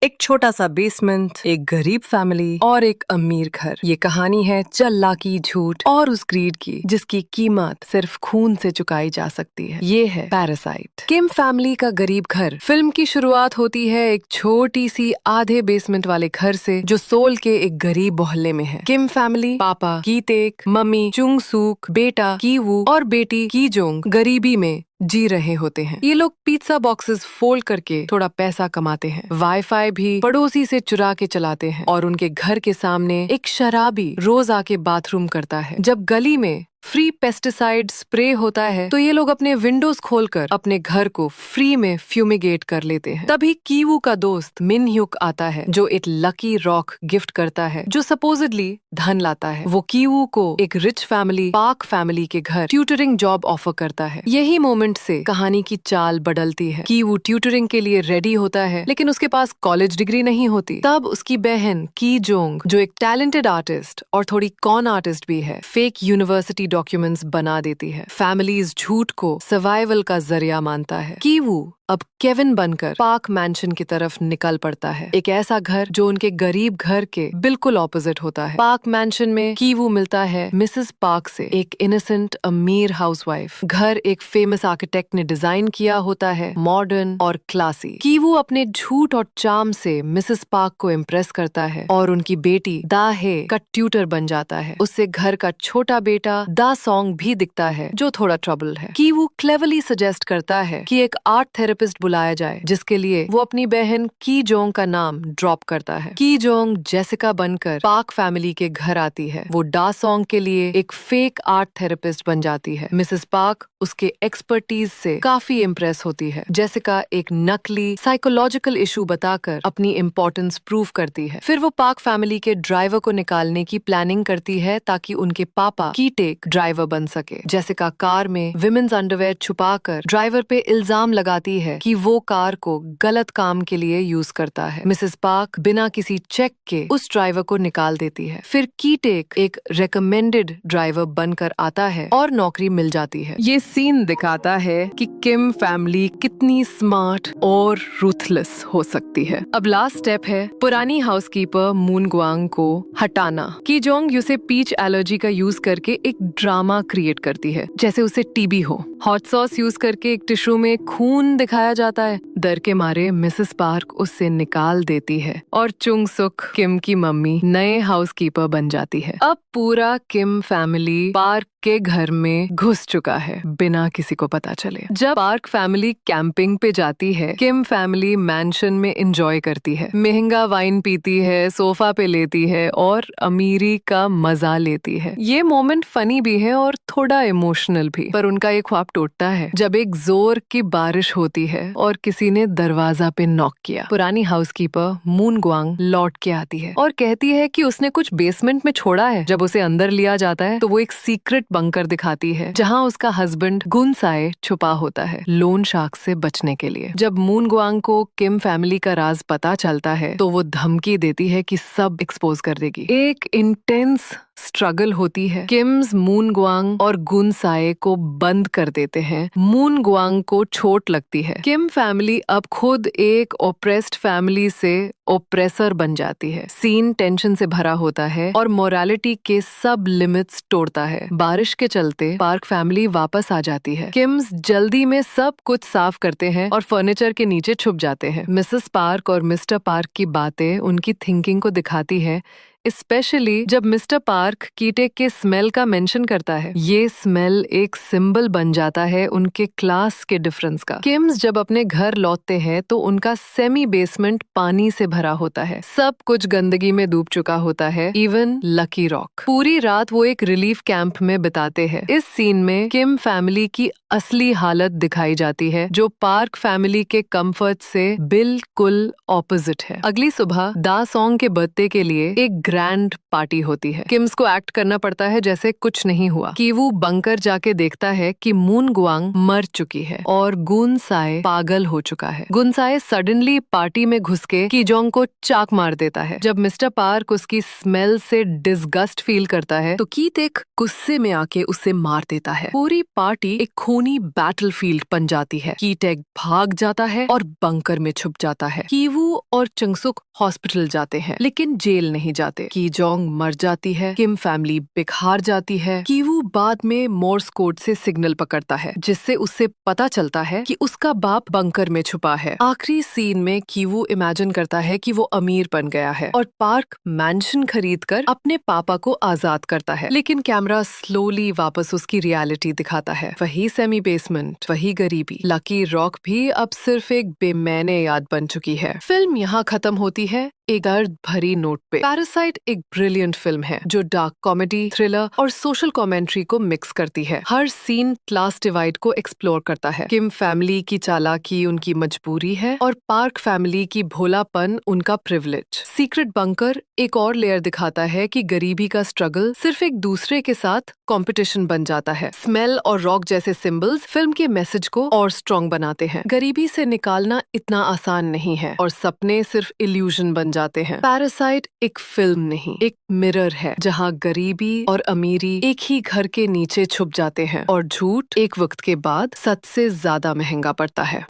एक छोटा सा बेसमेंट, एक गरीब फैमिली और एक अमीर घर। ये कहानी है चालाकी, झूठ और उस ग्रीड की जिसकी कीमत सिर्फ खून से चुकाई जा सकती है। ये है पैरासाइट। किम फैमिली का गरीब घर। फिल्म की शुरुआत होती है एक छोटी सी आधे बेसमेंट वाले घर से जो सोल के एक गरीब मोहल्ले में है। किम फैमिली पापा कीतेक, मम्मी चुंग सूक, बेटा कीवू और बेटी कीजोंग गरीबी में जी रहे होते हैं। ये लोग पिज्जा बॉक्सेस फोल्ड करके थोड़ा पैसा कमाते हैं। वाईफाई भी पड़ोसी से चुरा के चलाते हैं और उनके घर के सामने एक शराबी रोज आके बाथरूम करता है। जब गली में फ्री पेस्टिसाइड स्प्रे होता है तो ये लोग अपने विंडोज खोलकर अपने घर को फ्री में फ्यूमिगेट कर लेते हैं। तभी कीवू का दोस्त मिन ह्युक आता है जो एक लकी रॉक गिफ्ट करता है जो सपोजिडली धन लाता है। वो कीवू को एक रिच फैमिली पार्क फैमिली के घर ट्यूटरिंग जॉब ऑफर करता है। यही मोमेंट से कहानी की चाल बदलती है। कीवू ट्यूटरिंग के लिए रेडी होता है लेकिन उसके पास कॉलेज डिग्री नहीं होती। तब उसकी बहन कीजोंग जो एक टैलेंटेड आर्टिस्ट और थोड़ी कॉन आर्टिस्ट भी है, फेक यूनिवर्सिटी डॉक्यूमेंट्स बना देती है। फैमिली इस झूठ को सर्वाइवल का जरिया मानता है। कीवू अब केविन बनकर पार्क मैंशन की तरफ निकल पड़ता है, एक ऐसा घर जो उनके गरीब घर के बिल्कुल ऑपोजिट होता है। पार्क मैंशन में कीवू मिलता है मिसेस पार्क से, एक इनोसेंट अमीर हाउसवाइफ। घर एक फेमस आर्किटेक्ट ने डिजाइन किया होता है, मॉडर्न और क्लासी। कीवू अपने झूठ और चार्म से मिसेस पार्क को इम्प्रेस करता है और उनकी बेटी दाहे का ट्यूटर बन जाता है। उससे घर का छोटा बेटा दा सॉन्ग भी दिखता है जो थोड़ा ट्रबल है। कीवू क्लेवरली सजेस्ट करता है कि एक आर्ट थेरेपिस्ट बुलाया जाए जिसके लिए वो अपनी बहन कीजोंग का नाम ड्रॉप करता है। कीजोंग जेसिका बनकर पार्क फैमिली के घर आती है। वो डा सॉन्ग के लिए एक फेक आर्ट थेरेपिस्ट बन जाती है। मिसेस पार्क उसके एक्सपर्टीज से काफी इम्प्रेस होती है। जेसिका एक नकली साइकोलॉजिकल इशू बताकर अपनी इम्पोर्टेंस प्रूव करती है। फिर वो पार्क फैमिली के ड्राइवर को निकालने की प्लानिंग करती है ताकि उनके पापा कीटेक ड्राइवर बन सके। जेसिका कार में विमेन्स अंडरवेयर छुपाकर ड्राइवर पे इल्जाम लगाती है कि वो कार को गलत काम के लिए यूज करता है। मिसेस पार्क बिना किसी चेक के उस ड्राइवर को निकाल देती है। फिर कीटेक एक रेकमेंडेड ड्राइवर बनकर आता है और नौकरी मिल जाती है। ये सीन दिखाता है कि किम फैमिली कितनी स्मार्ट और रूथलेस हो सकती है। अब लास्ट स्टेप है पुरानी हाउसकीपर मून गुआंग को हटाना। कीजोंग उसे पीच एलर्जी का यूज करके एक ड्रामा क्रिएट करती है जैसे उसे टीबी हो। हॉट सॉस यूज करके एक टिश्यू में खून दिखाया जाता है। डर के मारे मिसेस पार्क उससे निकाल देती है और चुंग सुक किम की मम्मी नए हाउसकीपर बन जाती है। अब पूरा किम फैमिली पार्क के घर में घुस चुका है बिना किसी को पता चले। जब पार्क फैमिली कैंपिंग पे जाती है, किम फैमिली मैंशन में एंजॉय करती है, महंगा वाइन पीती है, सोफा पे लेती है और अमीरी का मजा लेती है। ये मोमेंट फनी भी है और थोड़ा इमोशनल भी, पर उनका एक ख्वाब टूटता है जब एक जोर की बारिश होती है और किसी ने दरवाजा पे नॉक किया। पुरानी हाउसकीपर मून गुआंग लौट के आती है और कहती है कि उसने कुछ बेसमेंट में छोड़ा है। जब उसे अंदर लिया जाता है तो वो एक सीक्रेट बंकर दिखाती है जहां उसका हस्बैंड गुनसाए छुपा होता है लोन शार्क से बचने के लिए। जब मून गुआंग को किम फैमिली का राज पता चलता है तो वो धमकी देती है कि सब एक्सपोज कर देगी। एक इंटेंस स्ट्रगल होती है। किम्स मून गुआंग और गुनसाए को बंद कर देते हैं। मून गुआंग को चोट लगती है। किम फैमिली अब खुद एक ओप्रेस्ड फैमिली से ओप्रेसर बन जाती है। सीन टेंशन से भरा होता है और मोरालिटी के सब लिमिट्स तोड़ता है। बारिश के चलते पार्क फैमिली वापस आ जाती है। किम्स जल्दी में सब कुछ साफ करते हैं और फर्नीचर के नीचे छुप जाते हैं। मिसेस पार्क और मिस्टर पार्क की बातें उनकी थिंकिंग को दिखाती है, स्पेशली जब मिस्टर पार्क कीटेक के स्मेल का मेंशन करता है। ये स्मेल एक सिंबल बन जाता है उनके क्लास के डिफरेंस का। किम्स जब अपने घर लौटते हैं तो उनका सेमी बेसमेंट पानी से भरा होता है। सब कुछ गंदगी में डूब चुका होता है, इवन लकी रॉक। पूरी रात वो एक रिलीफ कैंप में बिताते हैं। इस सीन में किम फैमिली की असली हालत दिखाई जाती है जो पार्क फैमिली के कंफर्ट से बिल्कुल ऑपोजिट है। अगली सुबह दा सॉन्ग के बर्थडे के लिए एक ग्रैंड पार्टी होती है। किम्स को एक्ट करना पड़ता है जैसे कुछ नहीं हुआ। कीवू बंकर जाके देखता है कि मून गुआंग मर चुकी है और गुनसाए पागल हो चुका है। गुनसाए सडनली पार्टी में घुस के कीजोंग को चाक मार देता है। जब मिस्टर पार्क उसकी स्मेल से डिस्गस्ट फील करता है तो कीत एक गुस्से में आके उसे मार देता है। पूरी पार्टी एक खूनी बैटलफील्ड बन जाती है। कीटेक भाग जाता है और बंकर में छुप जाता है। कीवू और चंगसुक हॉस्पिटल जाते हैं लेकिन जेल नहीं जाते। कीजोंग मर जाती है। किम फैमिली बिखार जाती है। कीवू बाद में मोर्स कोड से सिग्नल पकड़ता है जिससे उससे पता चलता है कि उसका बाप बंकर में छुपा है। आखिरी सीन में कीवू इमेजिन करता है कि वो अमीर बन गया है और पार्क मैंशन खरीदकर अपने पापा को आजाद करता है। लेकिन कैमरा स्लोली वापस उसकी रियलिटी दिखाता है। वही सेमी बेसमेंट, वही गरीबी। लकी रॉक भी अब सिर्फ एक बेमैने याद बन चुकी है। फिल्म यहाँ खत्म होती है एक दर्द भरी नोट पे। पैरासाइट एक ब्रिलियंट फिल्म है जो डार्क कॉमेडी, थ्रिलर और सोशल कमेंट्री को मिक्स करती है। हर सीन क्लास डिवाइड को एक्सप्लोर करता है। किम फैमिली की चालाकी उनकी मजबूरी है और पार्क फैमिली की भोलापन उनका प्रिविलेज। सीक्रेट बंकर एक और लेयर दिखाता है कि गरीबी का स्ट्रगल सिर्फ एक दूसरे के साथ कंपटीशन बन जाता है। स्मेल और रॉक जैसे सिंबल्स फिल्म के मैसेज को और स्ट्रॉन्ग बनाते हैं। गरीबी से निकालना इतना आसान नहीं है और सपने सिर्फ इल्यूजन बन जाते हैं। पैरासाइट एक फिल्म नहीं, एक मिरर है जहाँ गरीबी और अमीरी एक ही घर के नीचे छुप जाते हैं और झूठ एक वक्त के बाद सच से ज्यादा महंगा पड़ता है।